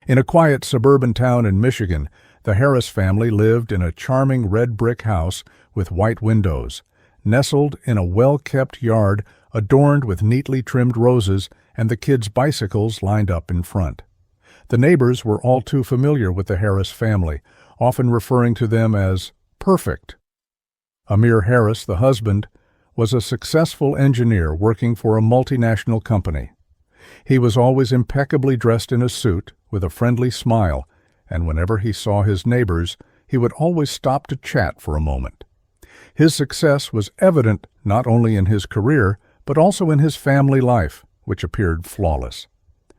In a quiet suburban town in Michigan, the Harris family lived in a charming red brick house with white windows, nestled in a well-kept yard adorned with neatly trimmed roses and the kids' bicycles lined up in front. The neighbors were all too familiar with the Harris family, often referring to them as perfect. Amir Harris, the husband, was a successful engineer working for a multinational company. He was always impeccably dressed in a suit with a friendly smile, and whenever he saw his neighbors, he would always stop to chat for a moment. His success was evident not only in his career, but also in his family life, which appeared flawless.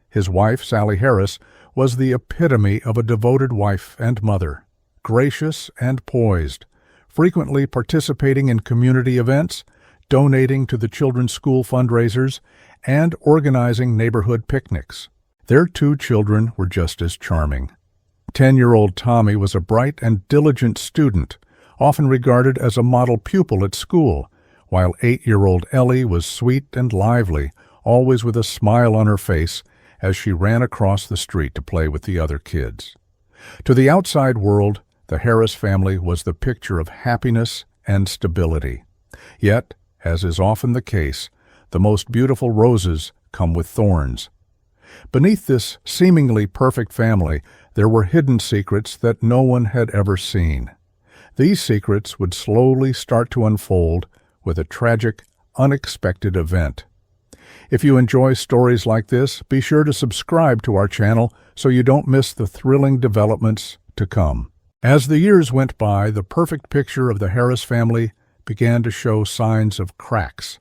His wife, Sally Harris, was the epitome of a devoted wife and mother, gracious and poised, frequently participating in community events, donating to the children's school fundraisers, and organizing neighborhood picnics. Their 2 children were just as charming. 10-year-old Tommy was a bright and diligent student, often regarded as a model pupil at school, while 8-year-old Ellie was sweet and lively, always with a smile on her face as she ran across the street to play with the other kids. To the outside world, the Harris family was the picture of happiness and stability. Yet, as is often the case, the most beautiful roses come with thorns. Beneath this seemingly perfect family, there were hidden secrets that no one had ever seen. These secrets would slowly start to unfold with a tragic, unexpected event. If you enjoy stories like this, be sure to subscribe to our channel so you don't miss the thrilling developments to come. As the years went by, the perfect picture of the Harris family began to show signs of cracks.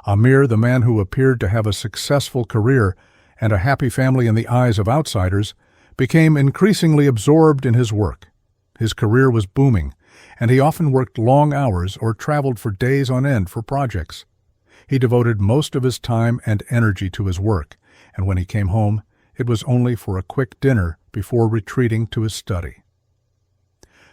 Amir, the man who appeared to have a successful career and a happy family in the eyes of outsiders, became increasingly absorbed in his work. His career was booming, and he often worked long hours or traveled for days on end for projects. He devoted most of his time and energy to his work, and when he came home, it was only for a quick dinner before retreating to his study.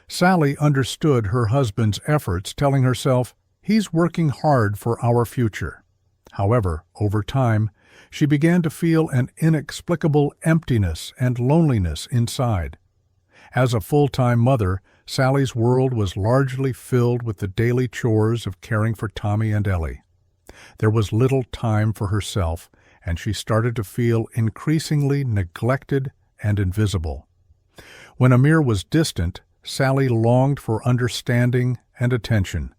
Sally understood her husband's efforts, telling herself, "He's working hard for our future." However, over time, she began to feel an inexplicable emptiness and loneliness inside. As a full-time mother, Sally's world was largely filled with the daily chores of caring for Tommy and Ellie. There was little time for herself, and she started to feel increasingly neglected and invisible. When Amir was distant, Sally longed for understanding and attention.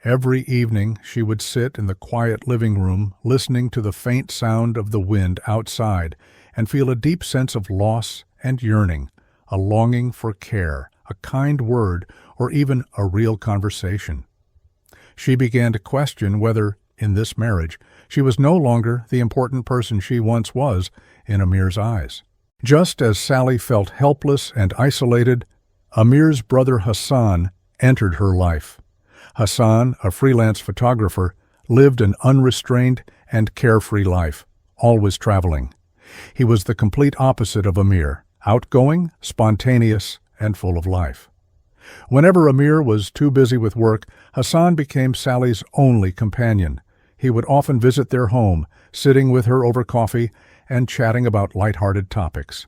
Every evening she would sit in the quiet living room, listening to the faint sound of the wind outside, and feel a deep sense of loss and yearning, a longing for care, a kind word, or even a real conversation. She began to question whether, in this marriage, she was no longer the important person she once was in Amir's eyes. Just as Sally felt helpless and isolated, Amir's brother Hassan entered her life. Hassan, a freelance photographer, lived an unrestrained and carefree life, always traveling. He was the complete opposite of Amir, outgoing, spontaneous, and full of life. Whenever Amir was too busy with work, Hassan became Sally's only companion. He would often visit their home, sitting with her over coffee and chatting about light-hearted topics.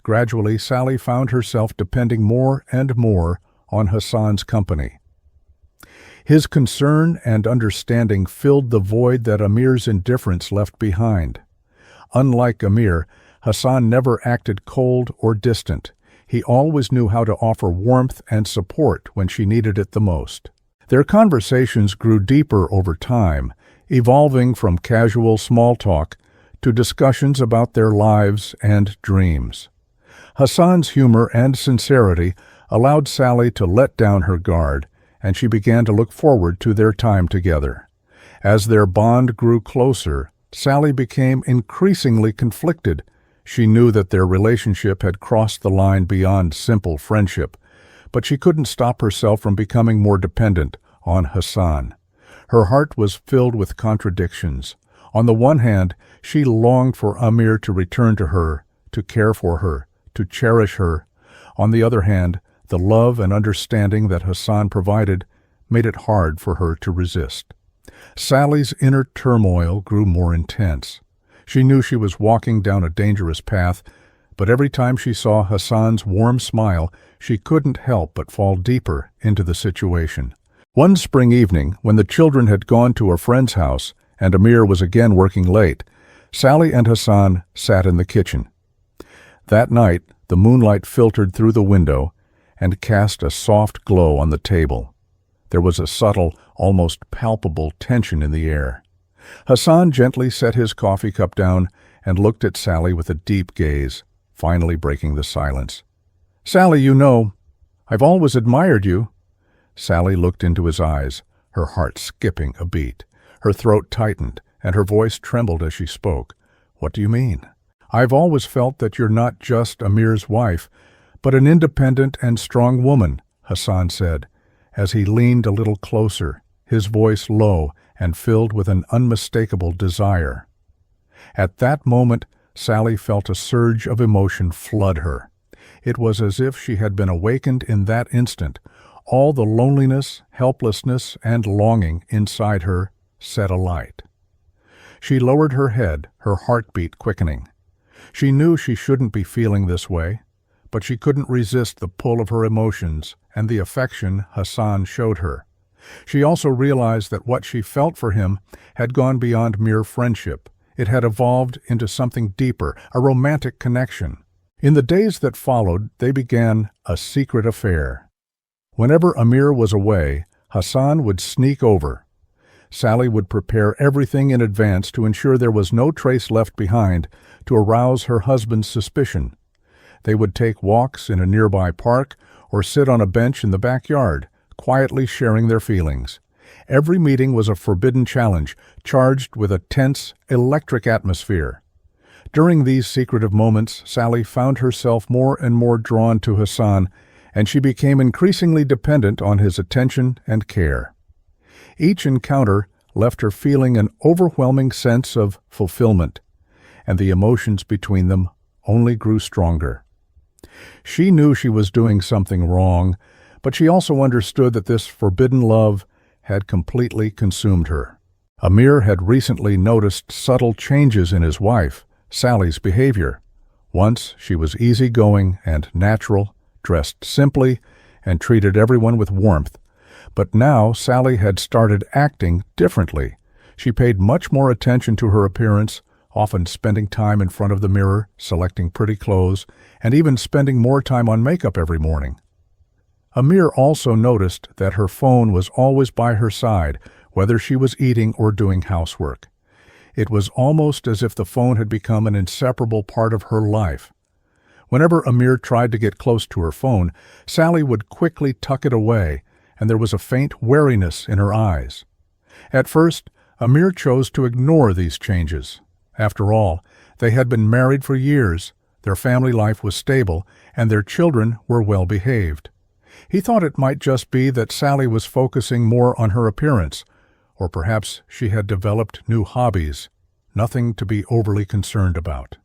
Gradually, Sally found herself depending more and more on Hassan's company. His concern and understanding filled the void that Amir's indifference left behind. Unlike Amir, Hassan never acted cold or distant. He always knew how to offer warmth and support when she needed it the most. Their conversations grew deeper over time, evolving from casual small talk to discussions about their lives and dreams. Hassan's humor and sincerity allowed Sally to let down her guard, and she began to look forward to their time together. As their bond grew closer, Sally became increasingly conflicted. She knew that their relationship had crossed the line beyond simple friendship, but she couldn't stop herself from becoming more dependent on Hassan. Her heart was filled with contradictions. On the one hand, she longed for Amir to return to her, to care for her, to cherish her. On the other hand, the love and understanding that Hassan provided made it hard for her to resist. Sally's inner turmoil grew more intense. She knew she was walking down a dangerous path, But every time she saw Hassan's warm smile, she couldn't help but fall deeper into the situation. One spring evening, when the children had gone to a friend's house and Amir was again working late, Sally and Hassan sat in the kitchen. That night, the moonlight filtered through the window and cast a soft glow on the table. There was a subtle, almost palpable tension in the air. Hassan gently set his coffee cup down and looked at Sally with a deep gaze, finally breaking the silence. "Sally, you know, I've always admired you." Sally looked into his eyes, her heart skipping a beat. Her throat tightened, and her voice trembled as she spoke. "What do you mean?" "I've always felt that you're not just Amir's wife, but an independent and strong woman," Hassan said, as he leaned a little closer, his voice low and filled with an unmistakable desire. At that moment, Sally felt a surge of emotion flood her. It was as if she had been awakened in that instant. All the loneliness, helplessness, and longing inside her set alight. She lowered her head, her heartbeat quickening. She knew she shouldn't be feeling this way, but she couldn't resist the pull of her emotions and the affection Hassan showed her. She also realized that what she felt for him had gone beyond mere friendship. It had evolved into something deeper, a romantic connection. In the days that followed, they began a secret affair. Whenever Amir was away, Hassan would sneak over. Sally would prepare everything in advance to ensure there was no trace left behind to arouse her husband's suspicion. They would take walks in a nearby park or sit on a bench in the backyard, quietly sharing their feelings. Every meeting was a forbidden challenge, charged with a tense, electric atmosphere. During these secretive moments, Sally found herself more and more drawn to Hassan, and she became increasingly dependent on his attention and care. Each encounter left her feeling an overwhelming sense of fulfillment, and the emotions between them only grew stronger. She knew she was doing something wrong, but she also understood that this forbidden love had completely consumed her. Amir had recently noticed subtle changes in his wife, Sally's behavior. Once she was easygoing and natural, dressed simply, and treated everyone with warmth. But now Sally had started acting differently. She paid much more attention to her appearance, often spending time in front of the mirror, selecting pretty clothes, and even spending more time on makeup every morning. Amir also noticed that her phone was always by her side, whether she was eating or doing housework. It was almost as if the phone had become an inseparable part of her life. Whenever Amir tried to get close to her phone, Sally would quickly tuck it away, and there was a faint wariness in her eyes. At first, Amir chose to ignore these changes. After all, they had been married for years, their family life was stable, and their children were well behaved. He thought it might just be that Sally was focusing more on her appearance, or perhaps she had developed new hobbies, nothing to be overly concerned about.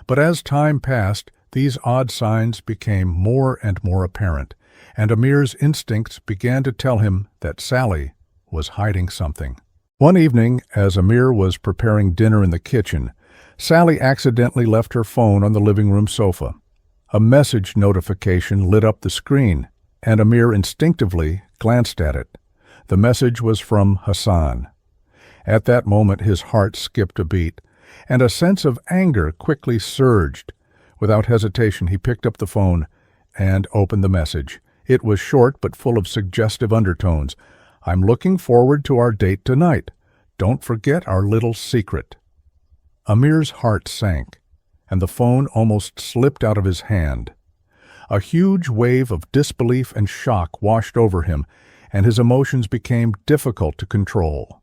But as time passed, these odd signs became more and more apparent, and Amir's instincts began to tell him that Sally was hiding something. One evening, as Amir was preparing dinner in the kitchen, Sally accidentally left her phone on the living room sofa. A message notification lit up the screen, and Amir instinctively glanced at it. The message was from Hassan. At that moment, his heart skipped a beat, and a sense of anger quickly surged. Without hesitation, he picked up the phone and opened the message. It was short but full of suggestive undertones. "I'm looking forward to our date tonight. Don't forget our little secret." Amir's heart sank, and the phone almost slipped out of his hand. A huge wave of disbelief and shock washed over him, and his emotions became difficult to control.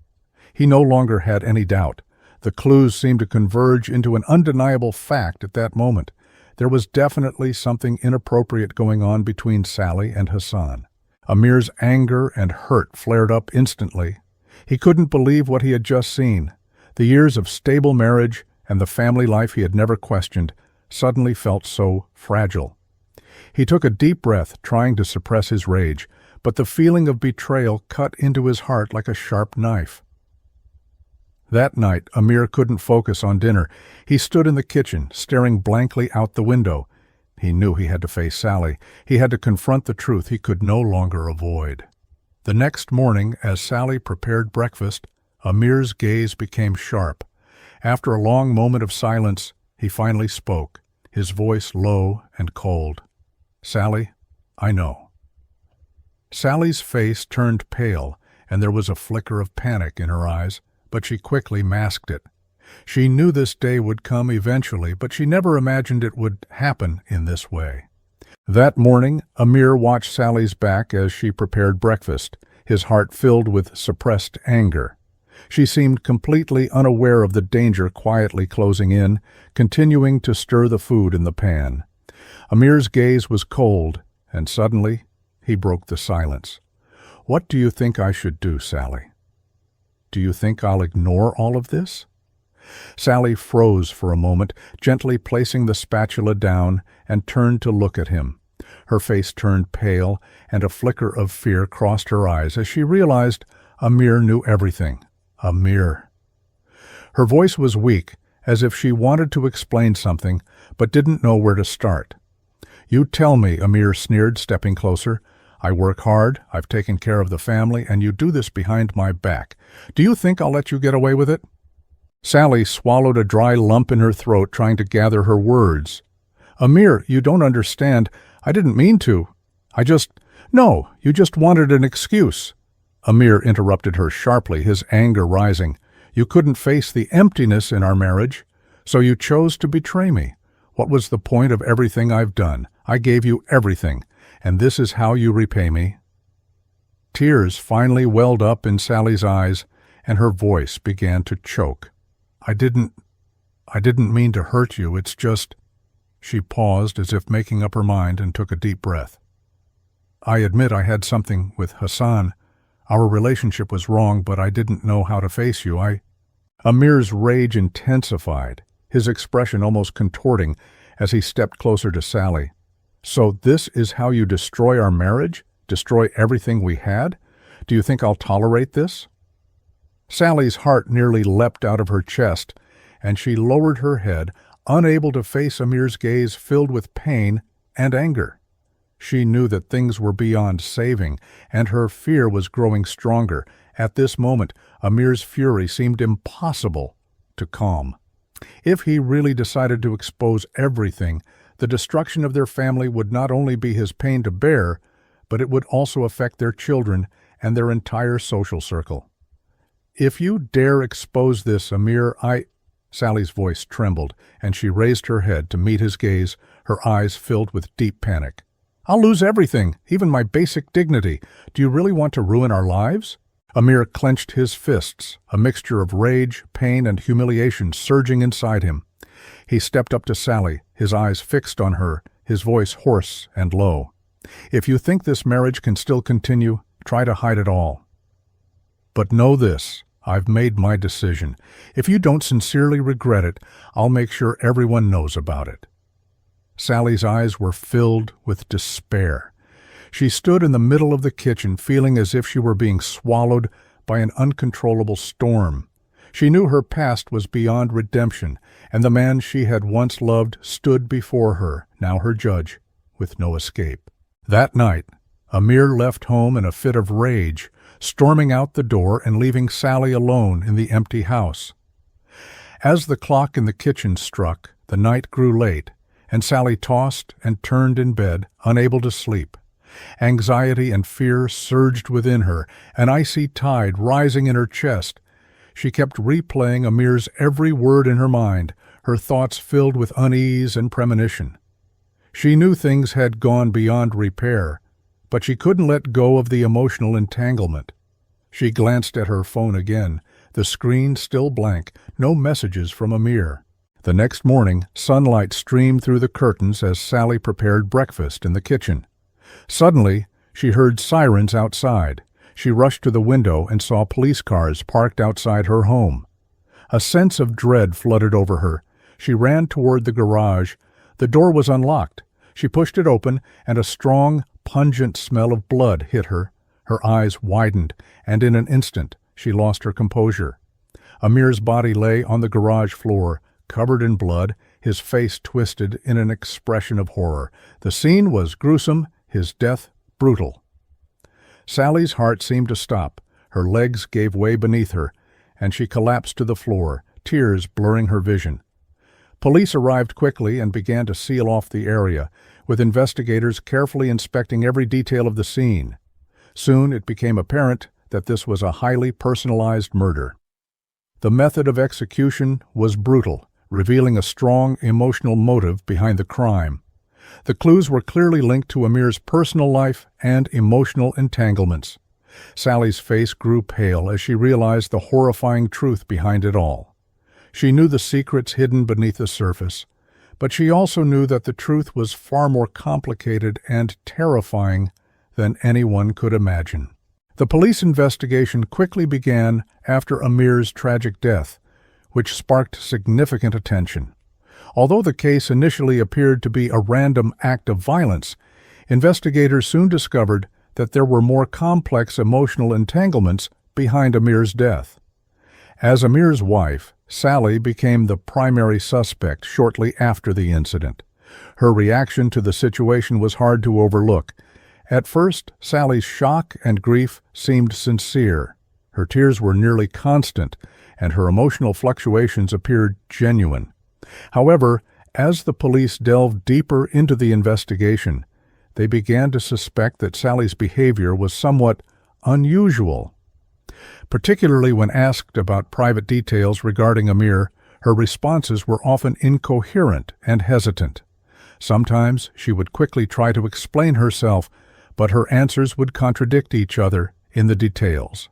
He no longer had any doubt. The clues seemed to converge into an undeniable fact at that moment. There was definitely something inappropriate going on between Sally and Hassan. Amir's anger and hurt flared up instantly. He couldn't believe what he had just seen. The years of stable marriage and the family life he had never questioned suddenly felt so fragile. He took a deep breath, trying to suppress his rage, but the feeling of betrayal cut into his heart like a sharp knife. That night, Amir couldn't focus on dinner. He stood in the kitchen, staring blankly out the window. He knew he had to face Sally. He had to confront the truth he could no longer avoid. The next morning, as Sally prepared breakfast, Amir's gaze became sharp. After a long moment of silence, he finally spoke, his voice low and cold. "Sally, I know." Sally's face turned pale, and there was a flicker of panic in her eyes, but she quickly masked it. She knew this day would come eventually, but she never imagined it would happen in this way. That morning, Amir watched Sally's back as she prepared breakfast, his heart filled with suppressed anger. She seemed completely unaware of the danger quietly closing in, continuing to stir the food in the pan. Amir's gaze was cold, and suddenly he broke the silence. "What do you think I should do, Sally? Do you think I'll ignore all of this?" Sally froze for a moment, gently placing the spatula down, and turned to look at him. Her face turned pale, and a flicker of fear crossed her eyes as she realized Amir knew everything. Amir. Her voice was weak, as if she wanted to explain something, but didn't know where to start. "You tell me," Amir sneered, stepping closer. "I work hard, I've taken care of the family, and you do this behind my back. Do you think I'll let you get away with it?" Sally swallowed a dry lump in her throat, trying to gather her words. "Amir, you don't understand. I didn't mean to. No, you just wanted an excuse." Amir interrupted her sharply, his anger rising. "You couldn't face the emptiness in our marriage, so you chose to betray me. What was the point of everything I've done? I gave you everything, and this is how you repay me?" Tears finally welled up in Sally's eyes, and her voice began to choke. I didn't mean to hurt you, it's just—" She paused as if making up her mind and took a deep breath. "I admit I had something with Hassan. Our relationship was wrong, but I didn't know how to face you. Amir's rage intensified, his expression almost contorting as he stepped closer to Sally. "So this is how you destroy our marriage? Destroy everything we had? Do you think I'll tolerate this?" Sally's heart nearly leapt out of her chest, and she lowered her head, unable to face Amir's gaze filled with pain and anger. She knew that things were beyond saving, and her fear was growing stronger. At this moment, Amir's fury seemed impossible to calm. If he really decided to expose everything, the destruction of their family would not only be his pain to bear, but it would also affect their children and their entire social circle. "If you dare expose this, Amir, Sally's voice trembled, and she raised her head to meet his gaze, her eyes filled with deep panic. "I'll lose everything, even my basic dignity. Do you really want to ruin our lives?" Amir clenched his fists, a mixture of rage, pain, and humiliation surging inside him. He stepped up to Sally, his eyes fixed on her, his voice hoarse and low. "If you think this marriage can still continue, try to hide it all. But know this, I've made my decision. If you don't sincerely regret it, I'll make sure everyone knows about it." Sally's eyes were filled with despair. She stood in the middle of the kitchen, feeling as if she were being swallowed by an uncontrollable storm. She knew her past was beyond redemption, and the man she had once loved stood before her, now her judge, with no escape. That night, Amir left home in a fit of rage, storming out the door and leaving Sally alone in the empty house. As the clock in the kitchen struck, the night grew late, and Sally tossed and turned in bed, unable to sleep. Anxiety and fear surged within her, an icy tide rising in her chest. She kept replaying Amir's every word in her mind, her thoughts filled with unease and premonition. She knew things had gone beyond repair, but she couldn't let go of the emotional entanglement. She glanced at her phone again, the screen still blank, no messages from Amir. The next morning, sunlight streamed through the curtains as Sally prepared breakfast in the kitchen. Suddenly, she heard sirens outside. She rushed to the window and saw police cars parked outside her home. A sense of dread flooded over her. She ran toward the garage. The door was unlocked. She pushed it open, and a strong, pungent smell of blood hit her. Her eyes widened, and in an instant she lost her composure. Amir's body lay on the garage floor, covered in blood, his face twisted in an expression of horror. The scene was gruesome, his death brutal. Sally's heart seemed to stop. Her legs gave way beneath her, and she collapsed to the floor, tears blurring her vision. Police arrived quickly and began to seal off the area, with investigators carefully inspecting every detail of the scene. Soon it became apparent that this was a highly personalized murder. The method of execution was brutal, revealing a strong emotional motive behind the crime. The clues were clearly linked to Amir's personal life and emotional entanglements. Sally's face grew pale as she realized the horrifying truth behind it all. She knew the secrets hidden beneath the surface, but she also knew that the truth was far more complicated and terrifying than anyone could imagine. The police investigation quickly began after Amir's tragic death, which sparked significant attention. Although the case initially appeared to be a random act of violence, investigators soon discovered that there were more complex emotional entanglements behind Amir's death. As Amir's wife, Sally became the primary suspect shortly after the incident. Her reaction to the situation was hard to overlook. At first, Sally's shock and grief seemed sincere. Her tears were nearly constant, and her emotional fluctuations appeared genuine. However, as the police delved deeper into the investigation, they began to suspect that Sally's behavior was somewhat unusual. Particularly when asked about private details regarding Amir, her responses were often incoherent and hesitant. Sometimes she would quickly try to explain herself, but her answers would contradict each other in the details.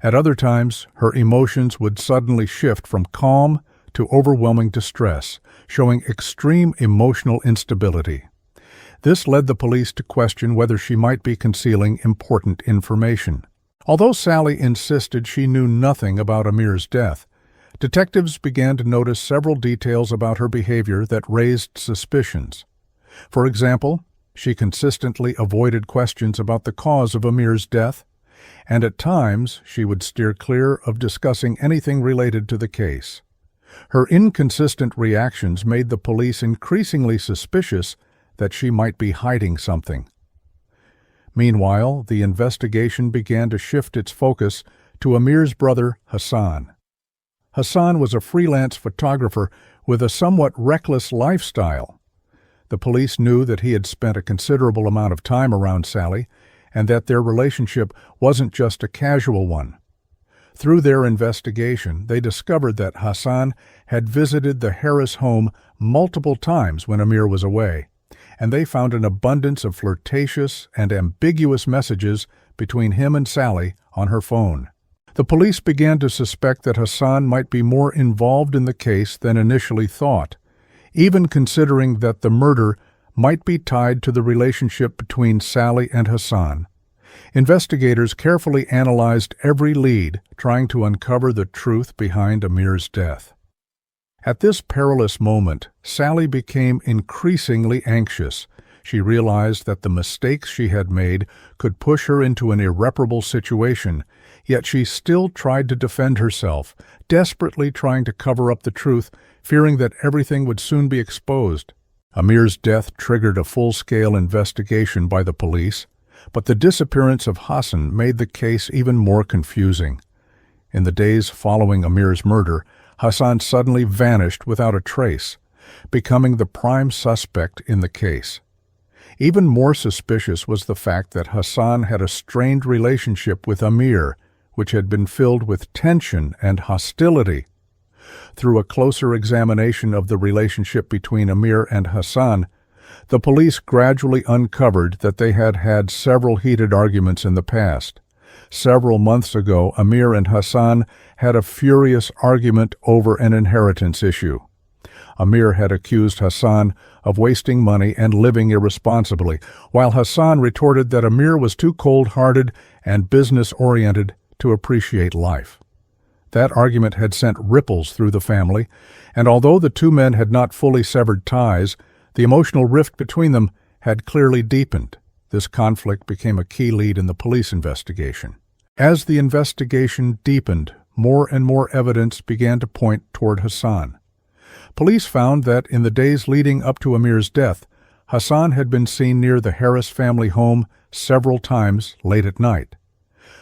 At other times, her emotions would suddenly shift from calm to overwhelming distress, showing extreme emotional instability. This led the police to question whether she might be concealing important information. Although Sally insisted she knew nothing about Amir's death, detectives began to notice several details about her behavior that raised suspicions. For example, she consistently avoided questions about the cause of Amir's death, and at times she would steer clear of discussing anything related to the case. Her inconsistent reactions made the police increasingly suspicious that she might be hiding something. Meanwhile, the investigation began to shift its focus to Amir's brother, Hassan. Hassan was a freelance photographer with a somewhat reckless lifestyle. The police knew that he had spent a considerable amount of time around Sally, and that their relationship wasn't just a casual one. Through their investigation, they discovered that Hassan had visited the Harris home multiple times when Amir was away, and they found an abundance of flirtatious and ambiguous messages between him and Sally on her phone. The police began to suspect that Hassan might be more involved in the case than initially thought, even considering that the murder might be tied to the relationship between Sally and Hassan. Investigators carefully analyzed every lead, trying to uncover the truth behind Amir's death. At this perilous moment, Sally became increasingly anxious. She realized that the mistakes she had made could push her into an irreparable situation, yet she still tried to defend herself, desperately trying to cover up the truth, fearing that everything would soon be exposed. Amir's death triggered a full-scale investigation by the police, but the disappearance of Hassan made the case even more confusing. In the days following Amir's murder, Hassan suddenly vanished without a trace, becoming the prime suspect in the case. Even more suspicious was the fact that Hassan had a strained relationship with Amir, which had been filled with tension and hostility. Through a closer examination of the relationship between Amir and Hassan, the police gradually uncovered that they had had several heated arguments in the past. Several months ago, Amir and Hassan had a furious argument over an inheritance issue. Amir had accused Hassan of wasting money and living irresponsibly, while Hassan retorted that Amir was too cold-hearted and business-oriented to appreciate life. That argument had sent ripples through the family, and although the two men had not fully severed ties, the emotional rift between them had clearly deepened. This conflict became a key lead in the police investigation. As the investigation deepened, more and more evidence began to point toward Hassan. Police found that in the days leading up to Amir's death, Hassan had been seen near the Harris family home several times late at night.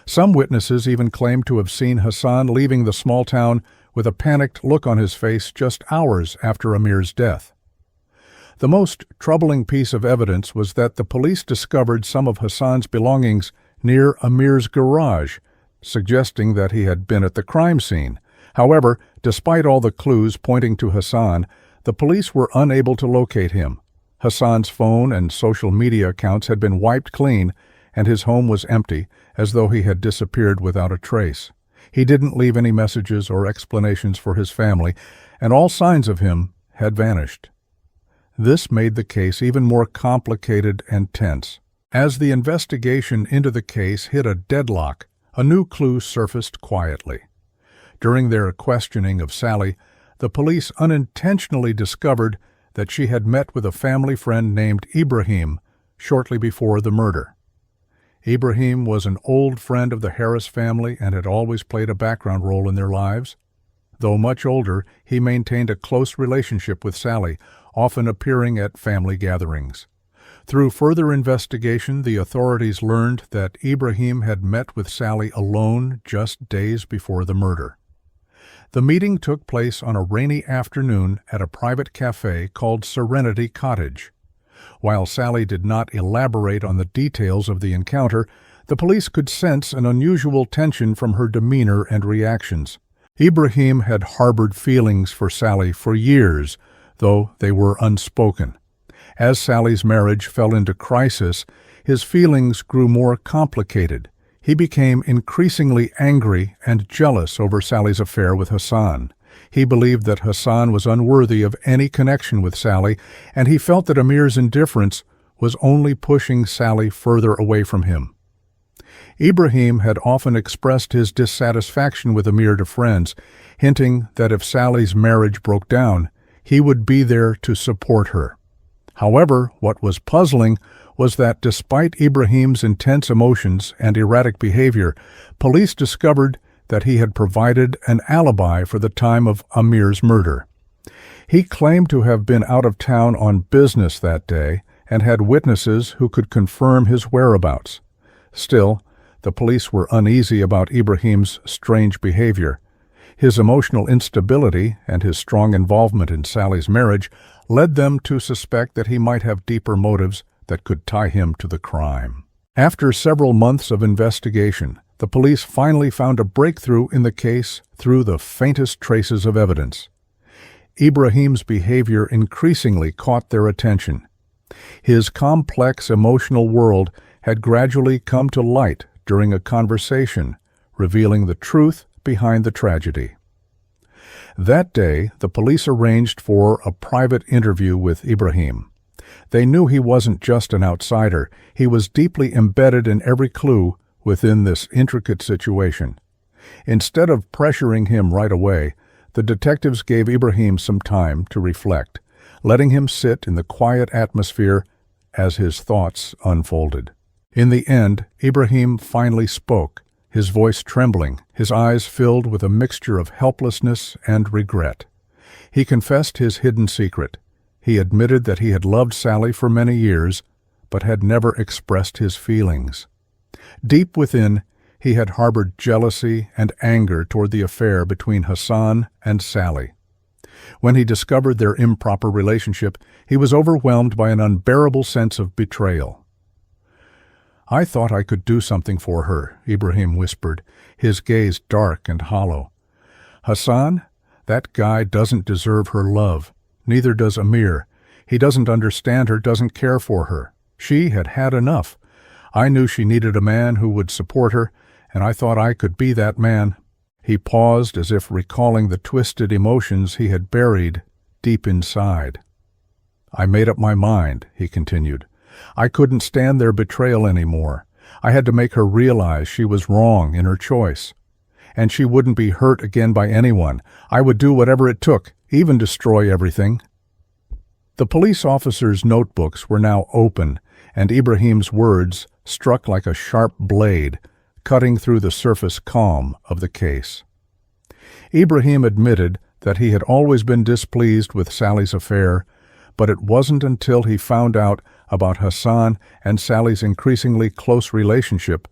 Some witnesses even claimed to have seen Hassan leaving the small town with a panicked look on his face just hours after Amir's death. The most troubling piece of evidence was that the police discovered some of Hassan's belongings near Amir's garage, suggesting that he had been at the crime scene. However, despite all the clues pointing to Hassan, the police were unable to locate him. Hassan's phone and social media accounts had been wiped clean, and his home was empty, as though he had disappeared without a trace. He didn't leave any messages or explanations for his family, and all signs of him had vanished. This made the case even more complicated and tense. As the investigation into the case hit a deadlock, a new clue surfaced quietly. During their questioning of Sally, the police unintentionally discovered that she had met with a family friend named Ibrahim shortly before the murder. Ibrahim was an old friend of the Harris family and had always played a background role in their lives. Though much older, he maintained a close relationship with Sally, often appearing at family gatherings. Through further investigation, the authorities learned that Ibrahim had met with Sally alone just days before the murder. The meeting took place on a rainy afternoon at a private cafe called Serenity Cottage. While Sally did not elaborate on the details of the encounter, the police could sense an unusual tension from her demeanor and reactions. Ibrahim had harbored feelings for Sally for years, though they were unspoken. As Sally's marriage fell into crisis, his feelings grew more complicated. He became increasingly angry and jealous over Sally's affair with Hassan. He believed that Hassan was unworthy of any connection with Sally, and he felt that Amir's indifference was only pushing Sally further away from him. Ibrahim had often expressed his dissatisfaction with Amir to friends, hinting that if Sally's marriage broke down, he would be there to support her. However, what was puzzling was that despite Ibrahim's intense emotions and erratic behavior, police discovered that he had provided an alibi for the time of Amir's murder. He claimed to have been out of town on business that day and had witnesses who could confirm his whereabouts. Still, the police were uneasy about Ibrahim's strange behavior. His emotional instability and his strong involvement in Sally's marriage led them to suspect that he might have deeper motives that could tie him to the crime. After several months of investigation, the police finally found a breakthrough in the case through the faintest traces of evidence. Ibrahim's behavior increasingly caught their attention. His complex emotional world had gradually come to light during a conversation, revealing the truth behind the tragedy. That day, the police arranged for a private interview with Ibrahim. They knew he wasn't just an outsider. He was deeply embedded in every clue within this intricate situation. Instead of pressuring him right away, the detectives gave Ibrahim some time to reflect, letting him sit in the quiet atmosphere as his thoughts unfolded. In the end, Ibrahim finally spoke, his voice trembling, his eyes filled with a mixture of helplessness and regret. He confessed his hidden secret. He admitted that he had loved Sally for many years, but had never expressed his feelings. Deep within, he had harbored jealousy and anger toward the affair between Hassan and Sally. When he discovered their improper relationship, he was overwhelmed by an unbearable sense of betrayal. "I thought I could do something for her," Ibrahim whispered, his gaze dark and hollow. "Hassan, that guy doesn't deserve her love. Neither does Amir. He doesn't understand her, doesn't care for her. She had had enough. I knew she needed a man who would support her, and I thought I could be that man." He paused as if recalling the twisted emotions he had buried deep inside. "I made up my mind," he continued. "I couldn't stand their betrayal anymore. I had to make her realize she was wrong in her choice. And she wouldn't be hurt again by anyone. I would do whatever it took, even destroy everything." The police officers' notebooks were now open, and Ibrahim's words struck like a sharp blade, cutting through the surface calm of the case. Ibrahim admitted that he had always been displeased with Sally's affair, but it wasn't until he found out about Hassan and Sally's increasingly close relationship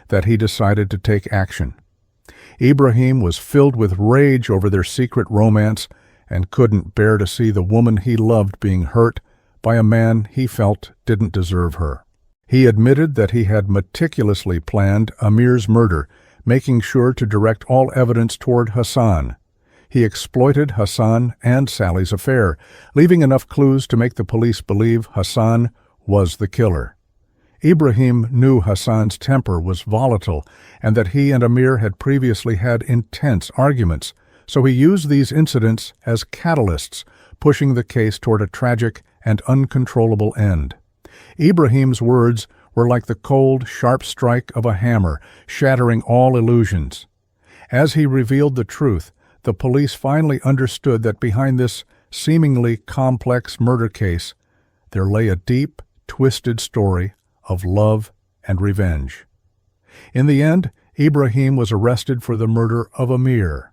that he decided to take action. Ibrahim was filled with rage over their secret romance and couldn't bear to see the woman he loved being hurt by a man he felt didn't deserve her. He admitted that he had meticulously planned Amir's murder, making sure to direct all evidence toward Hassan. He exploited Hassan and Sally's affair, leaving enough clues to make the police believe Hassan was the killer. Ibrahim knew Hassan's temper was volatile and that he and Amir had previously had intense arguments, so he used these incidents as catalysts, pushing the case toward a tragic and uncontrollable end. Ibrahim's words were like the cold, sharp strike of a hammer, shattering all illusions. As he revealed the truth, the police finally understood that behind this seemingly complex murder case, there lay a deep, twisted story of love and revenge. In the end, Ibrahim was arrested for the murder of Amir.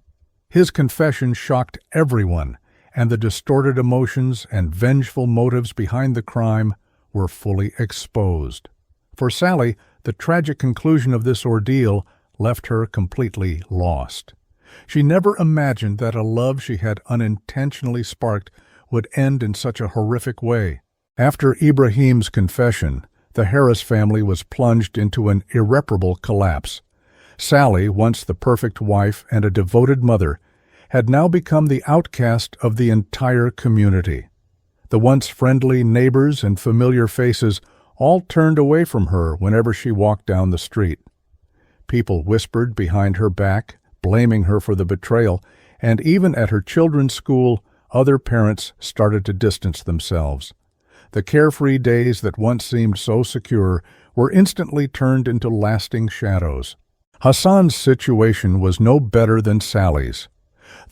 His confession shocked everyone, and the distorted emotions and vengeful motives behind the crime were fully exposed. For Sally, the tragic conclusion of this ordeal left her completely lost. She never imagined that a love she had unintentionally sparked would end in such a horrific way. After Ibrahim's confession, the Harris family was plunged into an irreparable collapse. Sally, once the perfect wife and a devoted mother, had now become the outcast of the entire community. The once friendly neighbors and familiar faces all turned away from her whenever she walked down the street. People whispered behind her back, blaming her for the betrayal, and even at her children's school, other parents started to distance themselves. The carefree days that once seemed so secure were instantly turned into lasting shadows. Hassan's situation was no better than Sally's.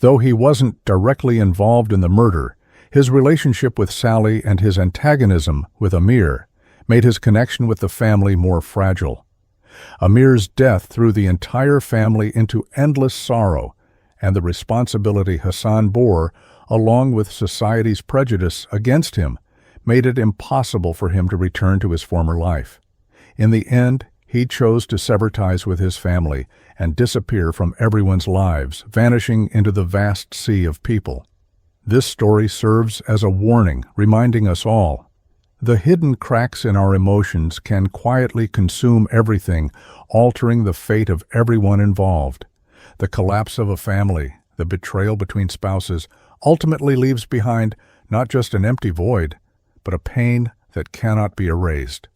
Though he wasn't directly involved in the murder, his relationship with Sally and his antagonism with Amir made his connection with the family more fragile. Amir's death threw the entire family into endless sorrow, and the responsibility Hassan bore, along with society's prejudice against him, made it impossible for him to return to his former life. In the end, he chose to sever ties with his family and disappear from everyone's lives, vanishing into the vast sea of people. This story serves as a warning, reminding us all, the hidden cracks in our emotions can quietly consume everything, altering the fate of everyone involved. The collapse of a family, the betrayal between spouses, ultimately leaves behind not just an empty void, but a pain that cannot be erased.